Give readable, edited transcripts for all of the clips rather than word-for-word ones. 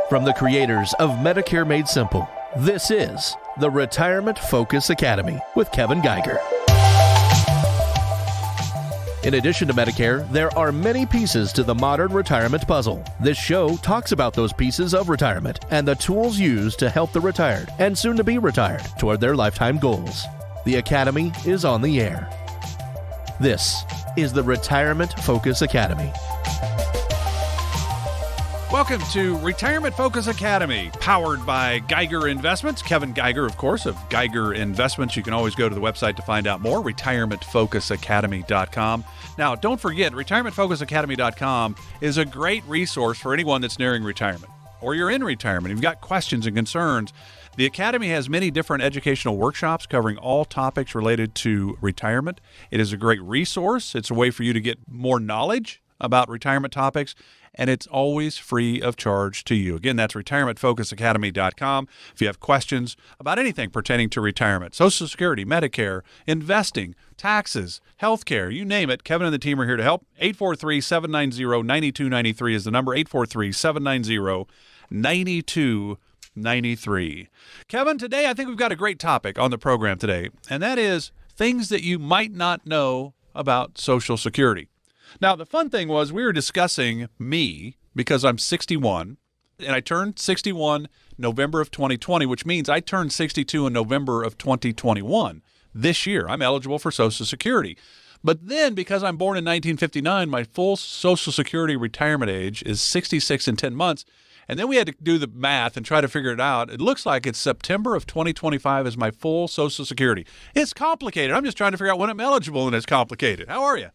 From the creators of Medicare Made Simple, this is the Retirement Focus Academy with Kevin Geiger. In addition to Medicare, there are many pieces to the modern retirement puzzle. This show talks about those pieces of retirement and the tools used to help the retired and soon to be retired toward their lifetime goals. The Academy is on the air. This is the Retirement Focus Academy. Welcome to Retirement Focus Academy, powered by Geiger Investments. Kevin Geiger, of course, of Geiger Investments. You can always go to the website to find out more, retirementfocusacademy.com. Now, don't forget, retirementfocusacademy.com is a great resource for anyone that's nearing retirement or you're in retirement. You've got questions and concerns. The Academy has many different educational workshops covering all topics related to retirement. It is a great resource. It's a way for you to get more knowledge about retirement topics, and it's always free of charge to you. Again, that's retirementfocusacademy.com. If you have questions about anything pertaining to retirement, Social Security, Medicare, investing, taxes, healthcare, you name it, Kevin and the team are here to help. 843-790-9293 is the number, 843-790-9293. Kevin, today I think we've got a great topic on the program today, and that is things that you might not know about Social Security. Now, the fun thing was we were discussing me because I'm 61, and I turned 61 November of 2020, which means I turned 62 in November of 2021. This year, I'm eligible for Social Security. But then, because I'm born in 1959, my full Social Security retirement age is 66 and 10 months. And then we had to do the math and try to figure it out. It looks like it's September of 2025 is my full Social Security. It's complicated. I'm just trying to figure out when I'm eligible, and it's complicated. How are you?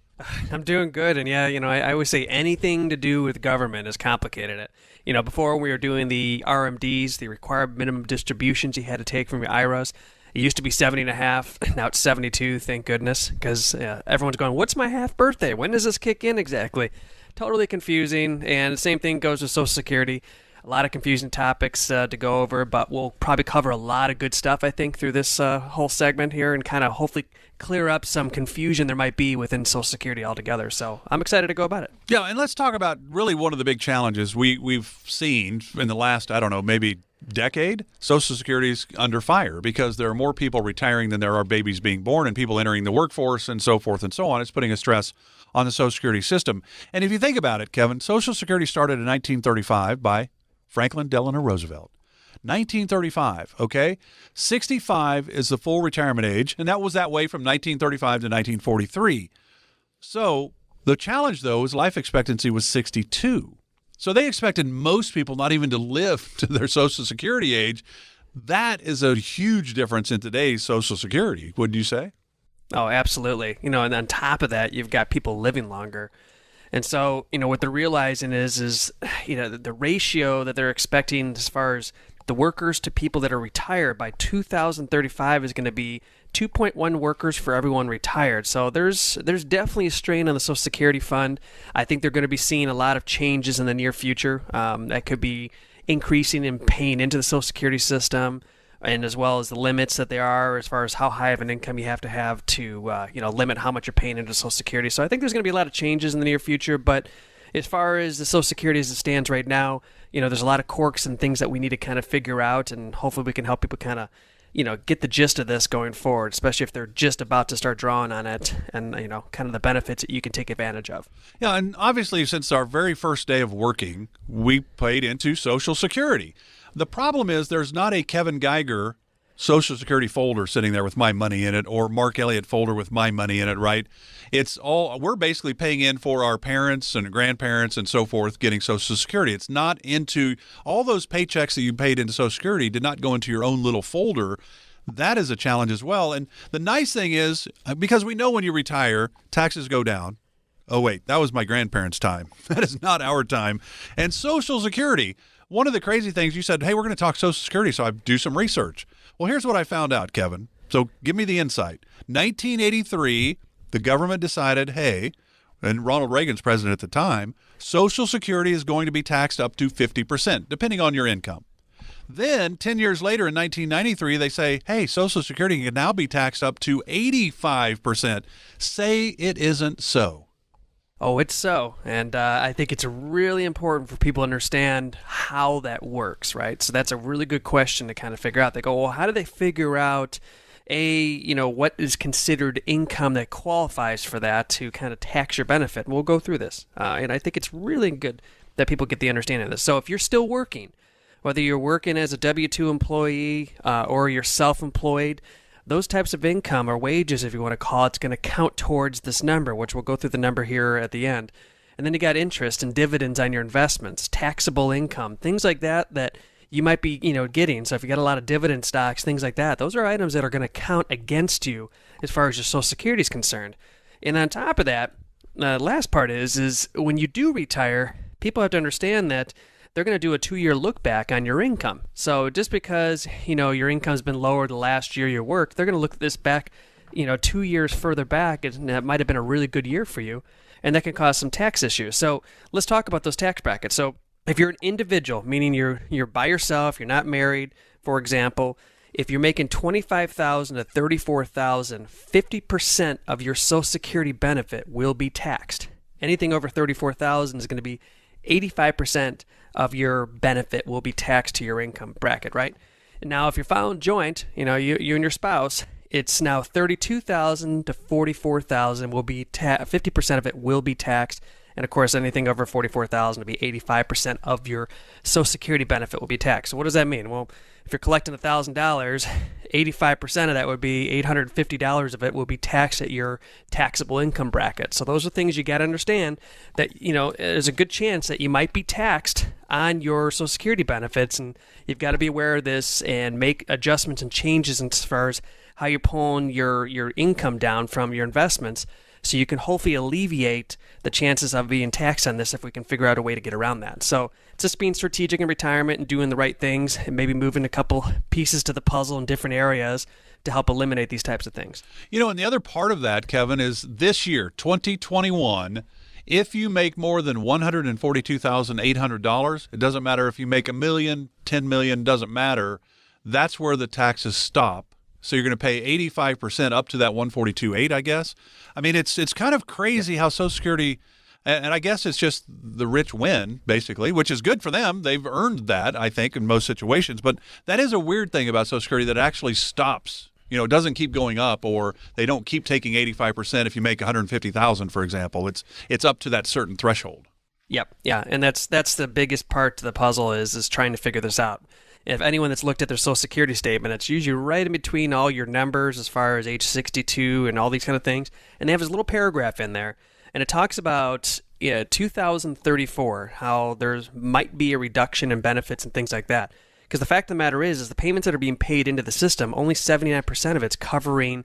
I'm doing good, and yeah, I always say anything to do with government is complicated. Before we were doing the RMDs, the required minimum distributions you had to take from your IRAs, it used to be 70 and a half, now it's 72, thank goodness, because everyone's going, what's my half birthday? When does this kick in exactly? Totally confusing, and the same thing goes with Social Security. A lot of confusing topics to go over, but we'll probably cover a lot of good stuff, I think, through this whole segment here and kind of hopefully clear up some confusion there might be within Social Security altogether. So I'm excited to go about it. Yeah, and let's talk about really one of the big challenges we've seen in the last, maybe decade. Social Security is under fire because there are more people retiring than there are babies being born and people entering the workforce and so forth and so on. It's putting a stress on the Social Security system. And if you think about it, Kevin, Social Security started in 1935 by Franklin Delano Roosevelt. 1935, okay? 65 is the full retirement age, and that was that way from 1935 to 1943. So the challenge, though, is life expectancy was 62. So they expected most people not even to live to their Social Security age. That is a huge difference in today's Social Security, wouldn't you say? Oh, absolutely. And on top of that, you've got people living longer. And so, what they're realizing is the ratio that they're expecting as far as the workers to people that are retired by 2035 is going to be 2.1 workers for everyone retired. So there's definitely a strain on the Social Security fund. I think they're going to be seeing a lot of changes in the near future. That could be increasing in paying into the Social Security system, and as well as the limits that there are as far as how high of an income you have to limit how much you're paying into Social Security. So I think there's going to be a lot of changes in the near future, but as far as the Social Security as it stands right now, there's a lot of quirks and things that we need to kind of figure out, and hopefully we can help people kind of, get the gist of this going forward, especially if they're just about to start drawing on it and, kind of the benefits that you can take advantage of. Yeah, and obviously since our very first day of working, we paid into Social Security. The problem is there's not a Kevin Geiger Social Security folder sitting there with my money in it, or Mark Elliott folder with my money in it, right? It's all, we're basically paying in for our parents and grandparents and so forth getting Social Security. It's not into all those paychecks that you paid into Social Security did not go into your own little folder. That is a challenge as well. And the nice thing is, because we know when you retire, taxes go down. Oh, wait, that was my grandparents' time. That is not our time. And Social Security, one of the crazy things, you said, hey, we're going to talk Social Security, so I do some research. Well, here's what I found out, Kevin. So give me the insight. 1983, the government decided, hey, and Ronald Reagan's president at the time, Social Security is going to be taxed up to 50%, depending on your income. Then 10 years later in 1993, they say, hey, Social Security can now be taxed up to 85%. Say it isn't so. Oh, it's so. And I think it's really important for people to understand how that works, right? So that's a really good question to kind of figure out. They go, well, how do they figure out what is considered income that qualifies for that to kind of tax your benefit? We'll go through this. And I think it's really good that people get the understanding of this. So if you're still working, whether you're working as a W-2 employee or you're self-employed, those types of income or wages, if you want to call it, it's going to count towards this number, which we'll go through the number here at the end. And then you got interest and dividends on your investments, taxable income, things like that you might be, getting. So if you got a lot of dividend stocks, things like that, those are items that are going to count against you as far as your Social Security is concerned. And on top of that, the last part is when you do retire, people have to understand that they're going to do a 2-year look back on your income. So just because, your income's been lower the last year you worked, they're going to look at this back, 2 years further back, and that might have been a really good year for you, and that can cause some tax issues. So let's talk about those tax brackets. So if you're an individual, meaning you're by yourself, you're not married, for example, if you're making $25,000 to $34,000, 50% of your Social Security benefit will be taxed. Anything over $34,000 is going to be 85% of your benefit will be taxed to your income bracket, right? And now, if you're filing joint, you and your spouse, it's now $32,000 to $44,000 will be 50% of it will be taxed, and of course, anything over $44,000 will be 85% of your Social Security benefit will be taxed. So what does that mean? Well, if you're collecting $1,000, 85% of that would be $850 of it will be taxed at your taxable income bracket. So those are things you got to understand that, there's a good chance that you might be taxed on your Social Security benefits, and you've got to be aware of this and make adjustments and changes as far as how you're pulling your income down from your investments, so you can hopefully alleviate the chances of being taxed on this if we can figure out a way to get around that. So it's just being strategic in retirement and doing the right things and maybe moving a couple pieces to the puzzle in different areas to help eliminate these types of things. And the other part of that, Kevin, is this year, 2021, if you make more than $142,800, it doesn't matter if you make $1 million, $10 million, doesn't matter. That's where the taxes stop. So you're going to pay 85% up to that 142.8, I guess. I mean, it's kind of crazy how Social Security, and I guess it's just the rich win, basically, which is good for them. They've earned that, I think, in most situations. But that is a weird thing about Social Security, that it actually stops. It doesn't keep going up, or they don't keep taking 85% if you make $150,000, for example. It's up to that certain threshold. Yep, yeah, and that's the biggest part to the puzzle is trying to figure this out. If anyone that's looked at their Social Security statement, it's usually right in between all your numbers as far as age 62 and all these kind of things. And they have this little paragraph in there, and it talks about 2034, how there might be a reduction in benefits and things like that. Because the fact of the matter is the payments that are being paid into the system, only 79% of it's covering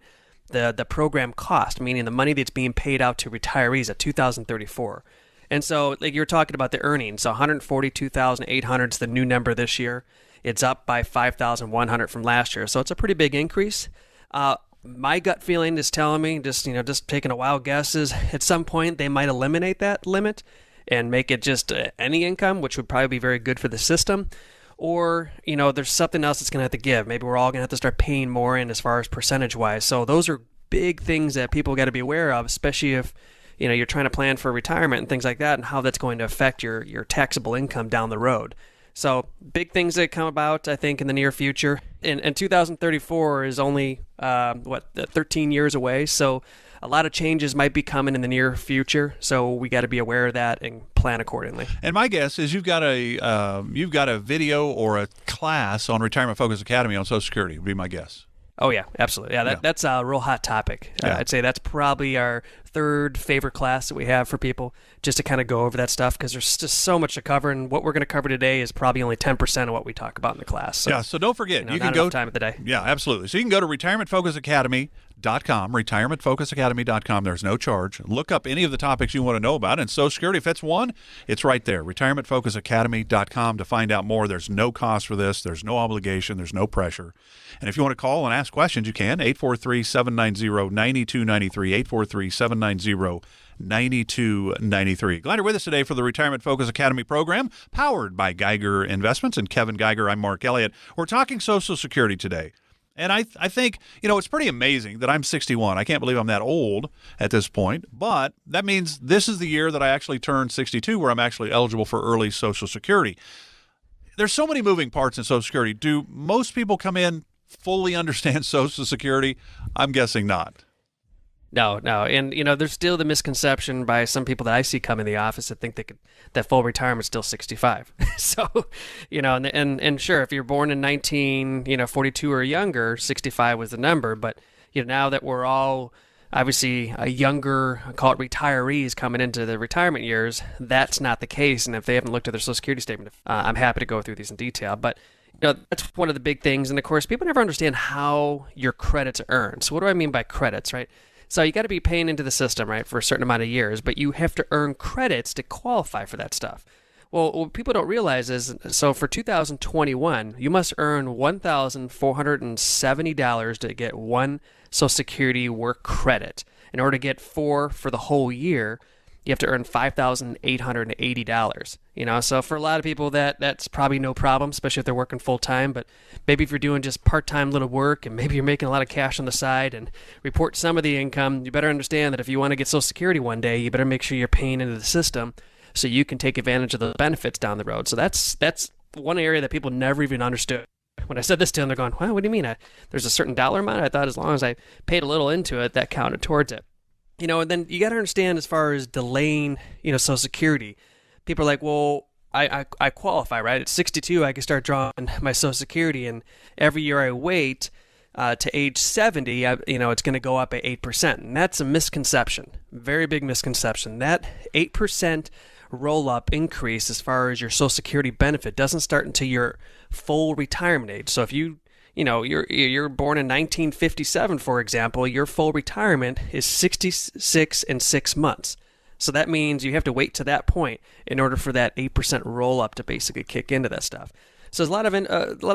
the program cost, meaning the money that's being paid out to retirees at 2034. And so, like you're talking about the earnings, so 142,800 is the new number this year. It's up by 5,100 from last year, so it's a pretty big increase. My gut feeling is telling me, just taking a wild guess, is at some point they might eliminate that limit and make it just any income, which would probably be very good for the system. Or, there's something else that's going to have to give. Maybe we're all going to have to start paying more in as far as percentage-wise. So those are big things that people got to be aware of, especially if you're trying to plan for retirement and things like that, and how that's going to affect your taxable income down the road. So big things that come about, I think, in the near future. And 2034 is only, 13 years away. So a lot of changes might be coming in the near future. So we got to be aware of that and plan accordingly. And my guess is you've got a video or a class on Retirement Focus Academy on Social Security, would be my guess. Oh, yeah, absolutely. Yeah, that's a real hot topic. Yeah. I'd say that's probably our third favorite class that we have for people, just to kind of go over that stuff, because there's just so much to cover, and what we're going to cover today is probably only 10% of what we talk about in the class. So, so don't forget. You can go time of the day. Yeah, absolutely. So you can go to retirementfocusacademy.com, retirementfocusacademy.com. There's no charge. Look up any of the topics you want to know about, and Social Security, if it's one, it's right there, retirementfocusacademy.com, to find out more. There's no cost for this. There's no obligation. There's no pressure. And if you want to call and ask questions, you can, 843-790-9293, 843-790-9293. Glad you're with us today for the Retirement Focus Academy program, powered by Geiger Investments. And Kevin Geiger, I'm Mark Elliott. We're talking Social Security today. And I think, it's pretty amazing that I'm 61. I can't believe I'm that old at this point, but that means this is the year that I actually turned 62 where I'm actually eligible for early Social Security. There's so many moving parts in Social Security. Do most people come in fully understand Social Security? I'm guessing not. No. And, there's still the misconception by some people that I see come in the office that think that full retirement is still 65. So, and sure, if you're born in 1942 or younger, 65 was the number. But, now that we're all obviously a younger, call it retirees coming into the retirement years, that's not the case. And if they haven't looked at their Social Security statement, I'm happy to go through these in detail. But that's one of the big things. And of course, people never understand how your credits are earned. So what do I mean by credits, right? So you got to be paying into the system, right, for a certain amount of years, but you have to earn credits to qualify for that stuff. Well, what people don't realize is, so for 2021, you must earn $1,470 to get one Social Security work credit. In order to get 4 for the whole year, you have to earn $5,880. So for a lot of people, that's probably no problem, especially if they're working full time. But maybe if you're doing just part-time little work and maybe you're making a lot of cash on the side and report some of the income, you better understand that if you want to get Social Security one day, you better make sure you're paying into the system so you can take advantage of the benefits down the road. So that's one area that people never even understood. When I said this to them, they're going, "Wow, what do you mean? There's a certain dollar amount?" I thought as long as I paid a little into it, that counted towards it. And then you got to understand as far as delaying, Social Security, people are like, well, I qualify, right? At 62, I can start drawing my Social Security, and every year I wait to age 70, it's going to go up at 8%. And that's a misconception, very big misconception. That 8% roll-up increase as far as your Social Security benefit doesn't start until your full retirement age. So if you're born in 1957, for example, your full retirement is 66 and 6 months. So that means you have to wait to that point in order for that 8% roll up to basically kick into that stuff. So there's a lot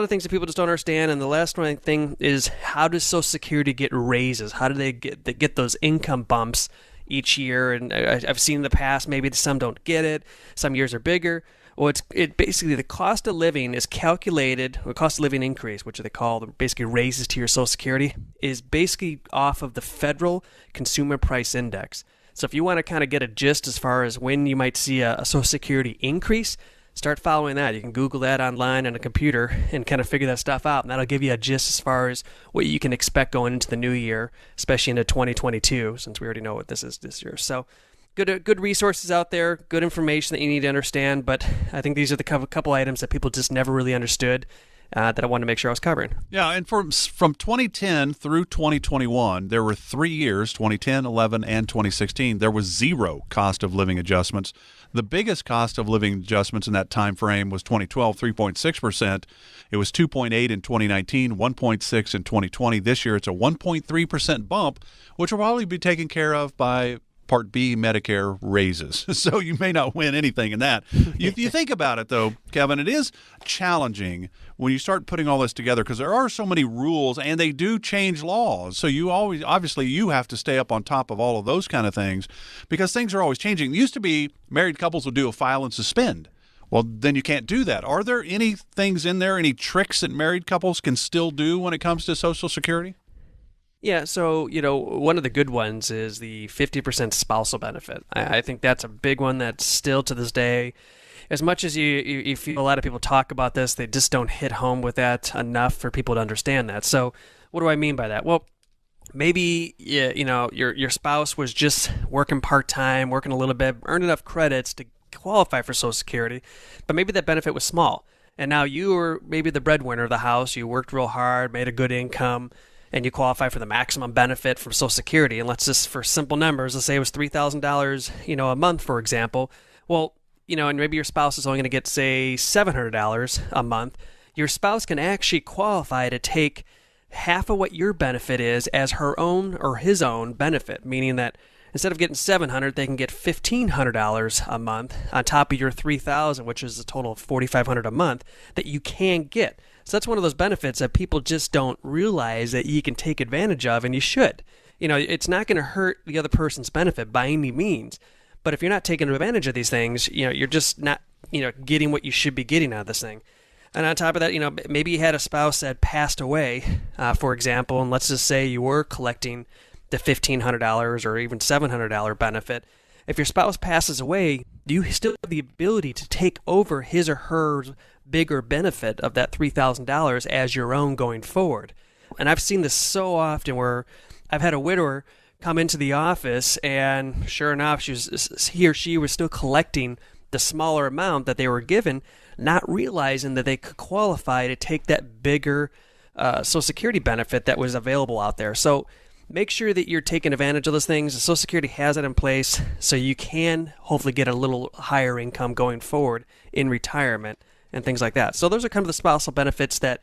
of things that people just don't understand. And the last one thing is, how does Social Security get raises? How do they get those income bumps each year? And I've seen in the past, maybe some don't get it. Some years are bigger. Well, it basically, the cost of living is calculated, or cost of living increase, which they call basically raises to your Social Security, is basically off of the Federal Consumer Price Index. So if you want to kind of get a gist as far as when you might see a Social Security increase, start following that. You can Google that online on a computer and kind of figure that stuff out, and that'll give you a gist as far as what you can expect going into the new year, especially into 2022, since we already know what this is this year. So good resources out there, good information that you need to understand, but I think these are the couple items that people just never really understood that I wanted to make sure I was covering. Yeah, and from 2010 through 2021, there were 3 years, 2010, 11, and 2016, there was zero cost of living adjustments. The biggest cost of living adjustments in that time frame was 2012, 3.6%. It was 2.8 in 2019, 1.6 in 2020. This year, it's a 1.3% bump, which will probably be taken care of by Part B Medicare raises. So you may not win anything in that. You think about it, though, Kevin, it is challenging when you start putting all this together because there are so many rules and they do change laws. So you obviously you have to stay up on top of all of those kind of things because things are always changing. It used to be married couples would do a file and suspend. Well, then you can't do that. Are there any things in there, any tricks that married couples can still do when it comes to Social Security? Yeah, so, one of the good ones is the 50% spousal benefit. I think that's a big one that's still to this day, as much as you feel a lot of people talk about this, they just don't hit home with that enough for people to understand that. So what do I mean by that? Well, maybe, your spouse was just working part-time, working a little bit, earned enough credits to qualify for Social Security, but maybe that benefit was small. And now you were maybe the breadwinner of the house, you worked real hard, made a good income, and you qualify for the maximum benefit from Social Security, and let's just, for simple numbers, let's say it was $3,000, a month, for example. Well, and maybe your spouse is only going to get, say, $700 a month. Your spouse can actually qualify to take half of what your benefit is as her own or his own benefit, meaning that instead of getting $700, they can get $1,500 a month on top of your $3,000, which is a total of $4,500 a month that you can get. So that's one of those benefits that people just don't realize that you can take advantage of, and you should. It's not going to hurt the other person's benefit by any means. But if you're not taking advantage of these things, you're just not, getting what you should be getting out of this thing. And on top of that, maybe you had a spouse that passed away, for example, and let's just say you were collecting the $1,500 or even $700 benefit. If your spouse passes away, do you still have the ability to take over his or her bigger benefit of that $3,000 as your own going forward? And I've seen this so often where I've had a widower come into the office, and sure enough, he or she was still collecting the smaller amount that they were given, not realizing that they could qualify to take that bigger Social Security benefit that was available out there. So make sure that you're taking advantage of those things. The Social Security has that in place so you can hopefully get a little higher income going forward in retirement and things like that. So those are kind of the spousal benefits, that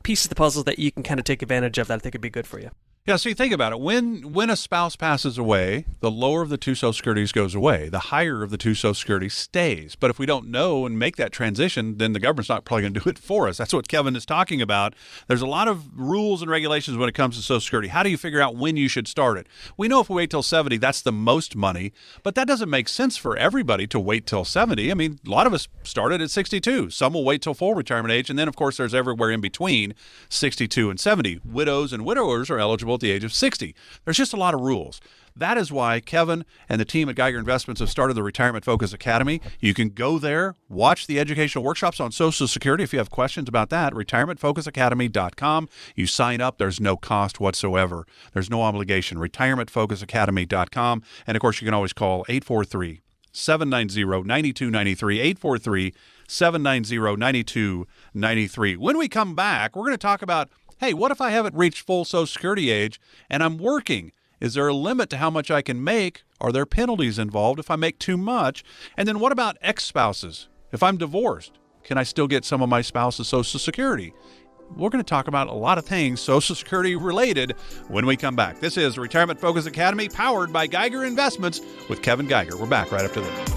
pieces of the puzzle that you can kind of take advantage of that I think would be good for you. Yeah, so you think about it. When a spouse passes away, the lower of the two Social Securities goes away. The higher of the two Social Securities stays. But if we don't know and make that transition, then the government's not probably going to do it for us. That's what Kevin is talking about. There's a lot of rules and regulations when it comes to Social Security. How do you figure out when you should start it? We know if we wait till 70, that's the most money. But that doesn't make sense for everybody to wait till 70. I mean, a lot of us started at 62. Some will wait till full retirement age. And then, of course, there's everywhere in between 62 and 70. Widows and widowers are eligible at the age of 60. There's just a lot of rules. That is why Kevin and the team at Geiger Investments have started the Retirement Focus Academy. You can go there, watch the educational workshops on Social Security if you have questions about that. retirementfocusacademy.com. You sign up. There's no cost whatsoever. There's no obligation. retirementfocusacademy.com. And, of course, you can always call 843-790-9293, 843-790-9293. When we come back, we're going to talk about, hey, what if I haven't reached full Social Security age and I'm working? Is there a limit to how much I can make? Are there penalties involved if I make too much? And then what about ex-spouses? If I'm divorced, can I still get some of my spouse's Social Security? We're going to talk about a lot of things Social Security related when we come back. This is Retirement Focus Academy, powered by Geiger Investments with Kevin Geiger. We're back right after this.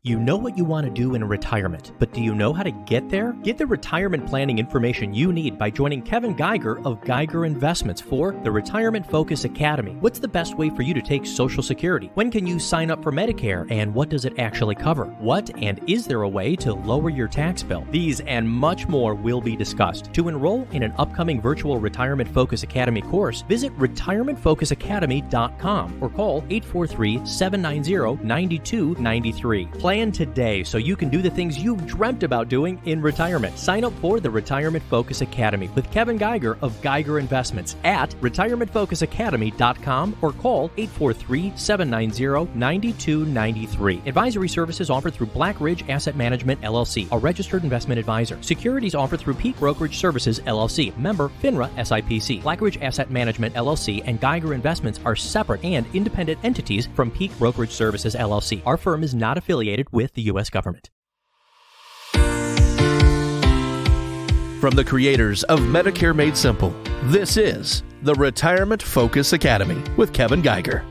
You know what you want to do in retirement, but do you know how to get there? Get the retirement planning information you need by joining Kevin Geiger of Geiger Investments for the Retirement Focus Academy. What's the best way for you to take Social Security? When can you sign up for Medicare, and what does it actually cover? What and is there a way to lower your tax bill? These and much more will be discussed. To enroll in an upcoming virtual Retirement Focus Academy course, visit retirementfocusacademy.com or call 843-790-9293. Plan today so you can do the things you've dreamt about doing in retirement. Sign up for the Retirement Focus Academy with Kevin Geiger of Geiger Investments at retirementfocusacademy.com or call 843-790-9293. Advisory services offered through Black Ridge Asset Management, LLC, a registered investment advisor. Securities offered through Peak Brokerage Services, LLC, member FINRA SIPC. Black Ridge Asset Management, LLC and Geiger Investments are separate and independent entities from Peak Brokerage Services, LLC. Our firm is not affiliated with the U.S. government. From the creators of Medicare Made Simple, this is the Retirement Focus Academy with Kevin Geiger.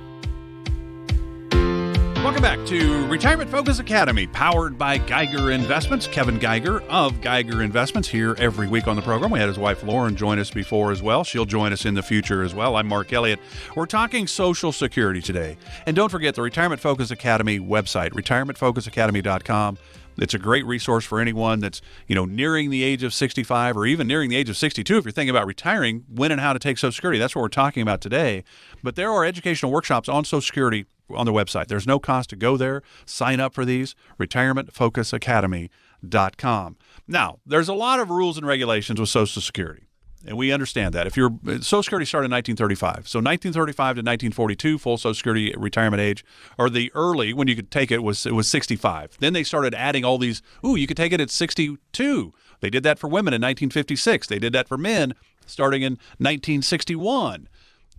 Welcome back to Retirement Focus Academy, powered by Geiger Investments. Kevin Geiger of Geiger Investments here every week on the program. We had his wife Lauren join us before as well. She'll join us in the future as well. I'm Mark Elliott. We're talking Social Security today. And don't forget the Retirement Focus Academy website, retirementfocusacademy.com. It's a great resource for anyone that's, nearing the age of 65 or even nearing the age of 62. If you're thinking about retiring, when and how to take Social Security, that's what we're talking about today. But there are educational workshops on Social Security on the website. There's no cost to go there. Sign up for these, retirementfocusacademy.com. Now, there's a lot of rules and regulations with Social Security. And we understand that. Social Security started in 1935. So 1935 to 1942, full Social Security retirement age, or the early, when you could take it was 65. Then they started adding all these, you could take it at 62. They did that for women in 1956. They did that for men starting in 1961.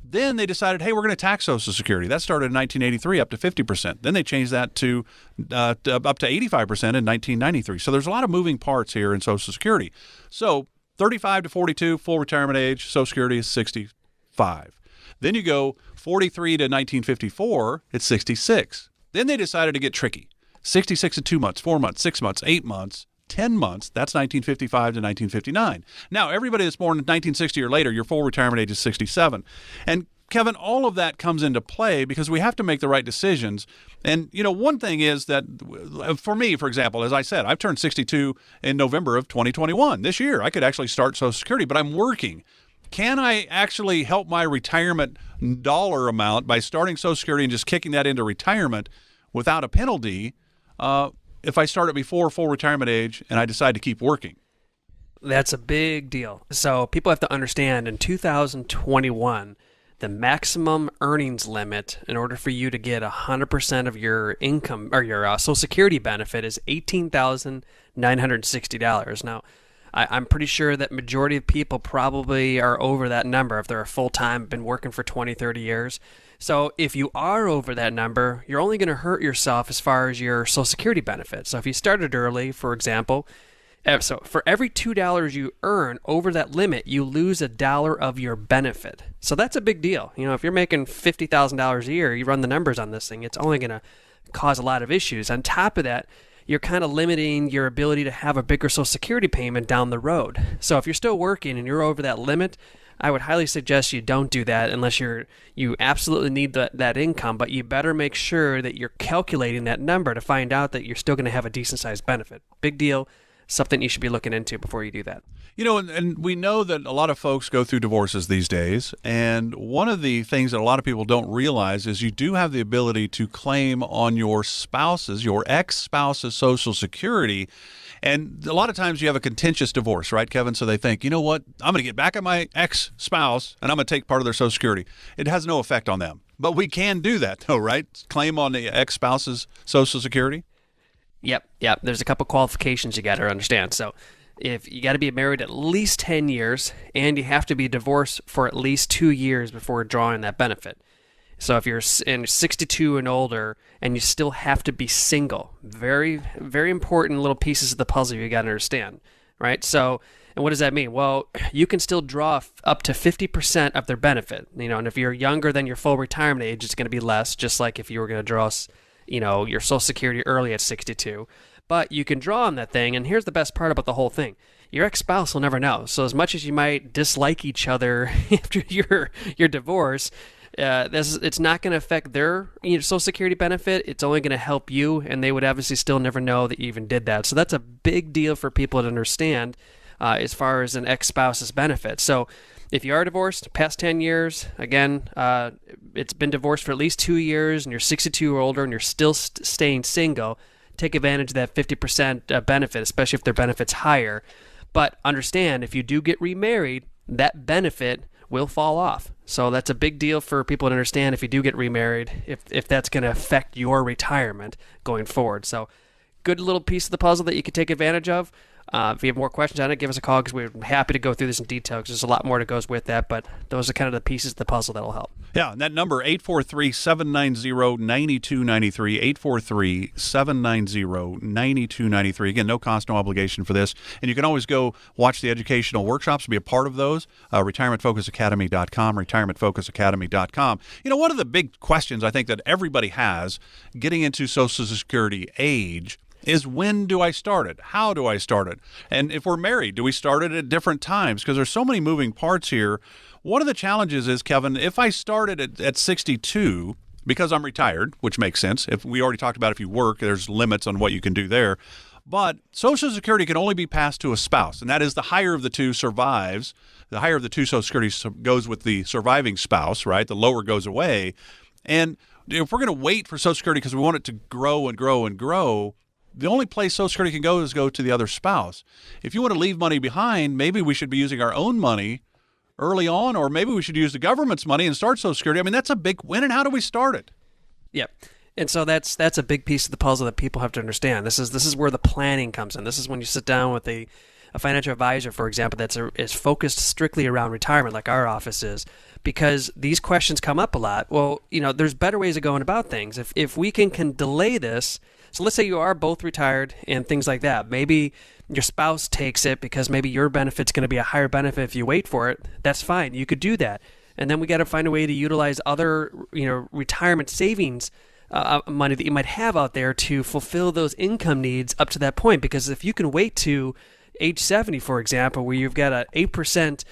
Then they decided, hey, we're going to tax Social Security. That started in 1983 up to 50%. Then they changed that to up to 85% in 1993. So there's a lot of moving parts here in Social Security. So 35 to 42, full retirement age, Social Security is 65. Then you go 43 to 1954, it's 66. Then they decided to get tricky. 66 in 2 months, 4 months, 6 months, 8 months, 10 months, that's 1955 to 1959. Now, everybody that's born in 1960 or later, your full retirement age is 67. And Kevin, all of that comes into play because we have to make the right decisions. And, one thing is that for me, for example, as I said, I've turned 62 in November of 2021. This year, I could actually start Social Security, but I'm working. Can I actually help my retirement dollar amount by starting Social Security and just kicking that into retirement without a penalty if I start it before full retirement age and I decide to keep working? That's a big deal. So people have to understand in 2021, the maximum earnings limit in order for you to get 100% of your income or your Social Security benefit is $18,960. Now, I'm pretty sure that majority of people probably are over that number if they're full-time, been working for 20, 30 years. So if you are over that number, you're only going to hurt yourself as far as your Social Security benefit. So if you started early, for example, so for every $2 you earn over that limit, you lose $1 of your benefit. So that's a big deal. If you're making $50,000 a year, you run the numbers on this thing, it's only going to cause a lot of issues. On top of that, you're kind of limiting your ability to have a bigger Social Security payment down the road. So if you're still working and you're over that limit, I would highly suggest you don't do that unless you absolutely need that income, but you better make sure that you're calculating that number to find out that you're still going to have a decent-sized benefit. Big deal. Something you should be looking into before you do that. And we know that a lot of folks go through divorces these days, and one of the things that a lot of people don't realize is you do have the ability to claim on your ex-spouse's Social Security, and a lot of times you have a contentious divorce, right, Kevin? So they think, you know what, I'm going to get back at my ex-spouse, and I'm going to take part of their Social Security. It has no effect on them. But we can do that, though, right? Claim on the ex-spouse's Social Security? Yep. There's a couple qualifications you got to understand. So if you got to be married at least 10 years and you have to be divorced for at least 2 years before drawing that benefit. So if you're 62 and older and you still have to be single, very, very important little pieces of the puzzle you got to understand, right? So, and what does that mean? Well, you can still draw up to 50% of their benefit, and if you're younger than your full retirement age, it's going to be less, just like if you were going to draw your Social Security early at 62. But you can draw on that thing, and here's the best part about the whole thing. Your ex-spouse will never know. So as much as you might dislike each other after your divorce, it's not going to affect their Social Security benefit. It's only going to help you, and they would obviously still never know that you even did that. So that's a big deal for people to understand as far as an ex-spouse's benefit. So if you are divorced past 10 years, again, it's been divorced for at least 2 years, and you're 62 or older, and you're still staying single, take advantage of that 50% benefit, especially if their benefit's higher. But understand, if you do get remarried, that benefit will fall off. So that's a big deal for people to understand if you do get remarried, if that's going to affect your retirement going forward. So good little piece of the puzzle that you could take advantage of. If you have more questions on it, give us a call because we're happy to go through this in detail because there's a lot more that goes with that, but those are kind of the pieces of the puzzle that'll help. Yeah, and that number, 843-790-9293, 843-790-9293. Again, no cost, no obligation for this. And you can always go watch the educational workshops, be a part of those, retirementfocusacademy.com, retirementfocusacademy.com. One of the big questions I think that everybody has getting into Social Security age is when do I start it? How do I start it? And if we're married, do we start it at different times? Because there's so many moving parts here. One of the challenges is, Kevin, if I started at 62, because I'm retired, which makes sense. If we already talked about if you work, there's limits on what you can do there. But Social Security can only be passed to a spouse, and that is the higher of the two survives. The higher of the two Social Security goes with the surviving spouse, right? The lower goes away. And if we're going to wait for Social Security because we want it to grow and grow and grow, the only place Social Security can go is go to the other spouse. If you want to leave money behind, maybe we should be using our own money early on, or maybe we should use the government's money and start Social Security. I mean, that's a big win, and how do we start it? Yep. And so that's a big piece of the puzzle that people have to understand. This is where the planning comes in. This is when you sit down with a financial advisor, for example, is focused strictly around retirement, like our office is, because these questions come up a lot. Well, there's better ways of going about things. If we can delay this. So let's say you are both retired and things like that. Maybe your spouse takes it because maybe your benefit's going to be a higher benefit if you wait for it. That's fine. You could do that. And then we got to find a way to utilize other, retirement savings money that you might have out there to fulfill those income needs up to that point. Because if you can wait to age 70, for example, where you've got an 8%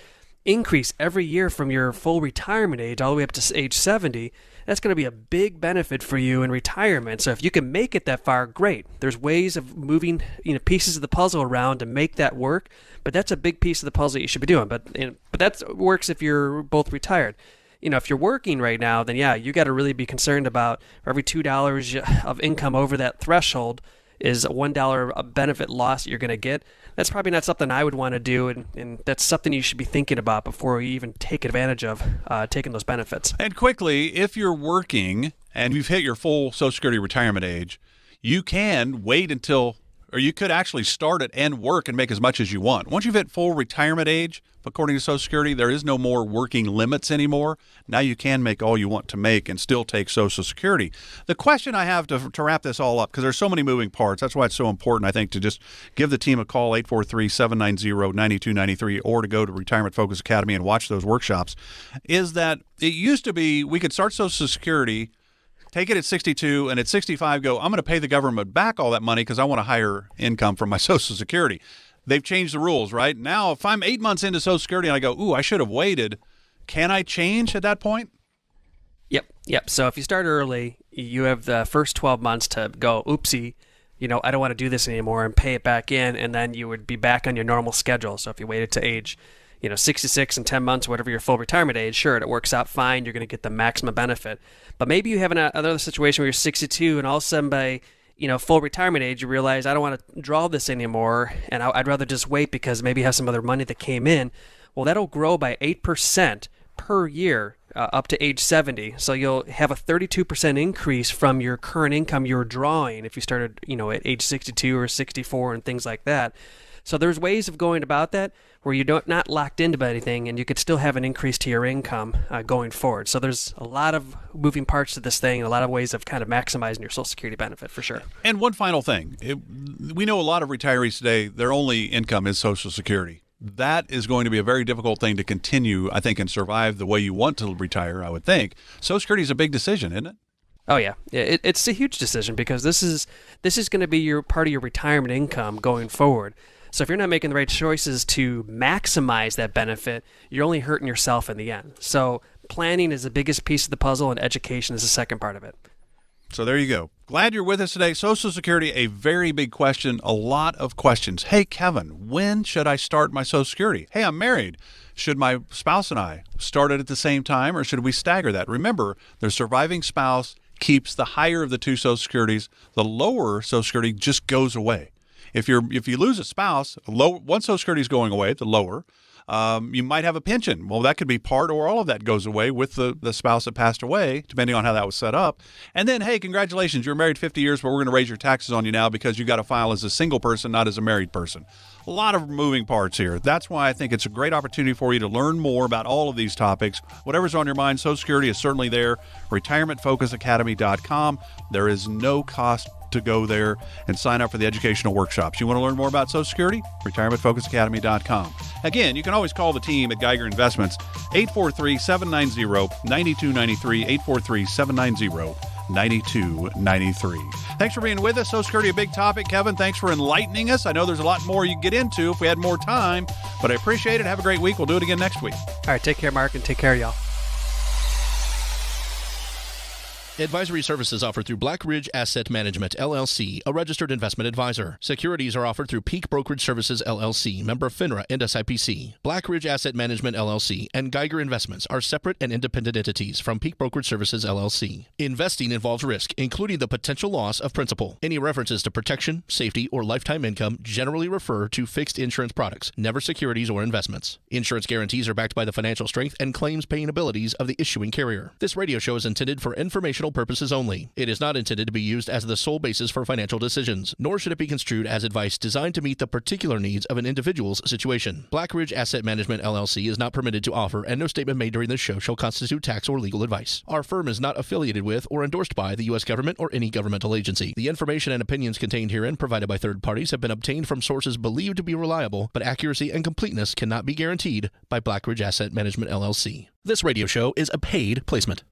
increase every year from your full retirement age all the way up to age 70, that's going to be a big benefit for you in retirement. So if you can make it that far, great. There's ways of moving pieces of the puzzle around to make that work, but that's a big piece of the puzzle that you should be doing. But that works if you're both retired. If you're working right now, then yeah, you got to really be concerned about for every $2 of income over that threshold is a $1 benefit loss that you're going to get. That's probably not something I would want to do, and that's something you should be thinking about before you even take advantage of taking those benefits. And quickly, if you're working and you've hit your full Social Security retirement age, you can wait until, or you could actually start it and work and make as much as you want. Once you've hit full retirement age, according to Social Security, there is no more working limits anymore. Now you can make all you want to make and still take Social Security. The question I have to wrap this all up, because there's so many moving parts, that's why it's so important, I think, to just give the team a call, 843-790-9293, or to go to Retirement Focus Academy and watch those workshops, is that it used to be we could start Social Security, take it at 62, and at 65 go, I'm going to pay the government back all that money because I want a higher income from my Social Security. They've changed the rules, right? Now, if I'm 8 months into Social Security and I go, ooh, I should have waited, can I change at that point? Yep. So if you start early, you have the first 12 months to go, oopsie, I don't want to do this anymore, and pay it back in, and then you would be back on your normal schedule. So if you waited to age 66 and 10 months, whatever your full retirement age, sure, it works out fine. You're going to get the maximum benefit. But maybe you have another situation where you're 62 and all of a sudden by full retirement age, you realize I don't want to draw this anymore, and I'd rather just wait because maybe you have some other money that came in. Well, that'll grow by 8% per year up to age 70. So you'll have a 32% increase from your current income you're drawing if you started, at age 62 or 64 and things like that. So there's ways of going about that where you're not locked into anything, and you could still have an increase to your income going forward. So there's a lot of moving parts to this thing, and a lot of ways of kind of maximizing your Social Security benefit for sure. And one final thing. We know a lot of retirees today, their only income is Social Security. That is going to be a very difficult thing to continue, I think, and survive the way you want to retire, I would think. Social Security is a big decision, isn't it? Oh yeah, it's a huge decision because this is going to be your part of your retirement income going forward. So if you're not making the right choices to maximize that benefit, you're only hurting yourself in the end. So planning is the biggest piece of the puzzle, and education is the second part of it. So there you go. Glad you're with us today. Social Security, a very big question, a lot of questions. Hey, Kevin, when should I start my Social Security? Hey, I'm married. Should my spouse and I start it at the same time, or should we stagger that? Remember, the surviving spouse keeps the higher of the two Social Securities. The lower Social Security just goes away. If you lose a spouse, one Social Security is going away, the lower. You might have a pension. Well, that could be part or all of that goes away with the spouse that passed away, depending on how that was set up. And then, hey, congratulations, you're married 50 years, but we're going to raise your taxes on you now because you got to file as a single person, not as a married person. A lot of moving parts here. That's why I think it's a great opportunity for you to learn more about all of these topics. Whatever's on your mind, Social Security is certainly there. RetirementFocusAcademy.com. There is no cost to go there and sign up for the educational workshops. You want to learn more about Social Security? RetirementFocusAcademy.com. Again, you can always call the team at Geiger Investments, 843-790-9293, 843-790-9293. Thanks for being with us. Social Security, a big topic. Kevin, thanks for enlightening us. I know there's a lot more you can get into if we had more time, but I appreciate it. Have a great week. We'll do it again next week. All right, take care, Mark, and take care, y'all. Advisory services offered through Black Ridge Asset Management, LLC, a registered investment advisor. Securities are offered through Peak Brokerage Services, LLC, member FINRA and SIPC. Black Ridge Asset Management, LLC, and Geiger Investments are separate and independent entities from Peak Brokerage Services, LLC. Investing involves risk, including the potential loss of principal. Any references to protection, safety, or lifetime income generally refer to fixed insurance products, never securities or investments. Insurance guarantees are backed by the financial strength and claims paying abilities of the issuing carrier. This radio show is intended for informational purposes only. It is not intended to be used as the sole basis for financial decisions, nor should it be construed as advice designed to meet the particular needs of an individual's situation. Black Ridge Asset Management, LLC is not permitted to offer, and no statement made during this show shall constitute tax or legal advice. Our firm is not affiliated with or endorsed by the U.S. government or any governmental agency. The information and opinions contained herein provided by third parties have been obtained from sources believed to be reliable, but accuracy and completeness cannot be guaranteed by Black Ridge Asset Management, LLC. This radio show is a paid placement.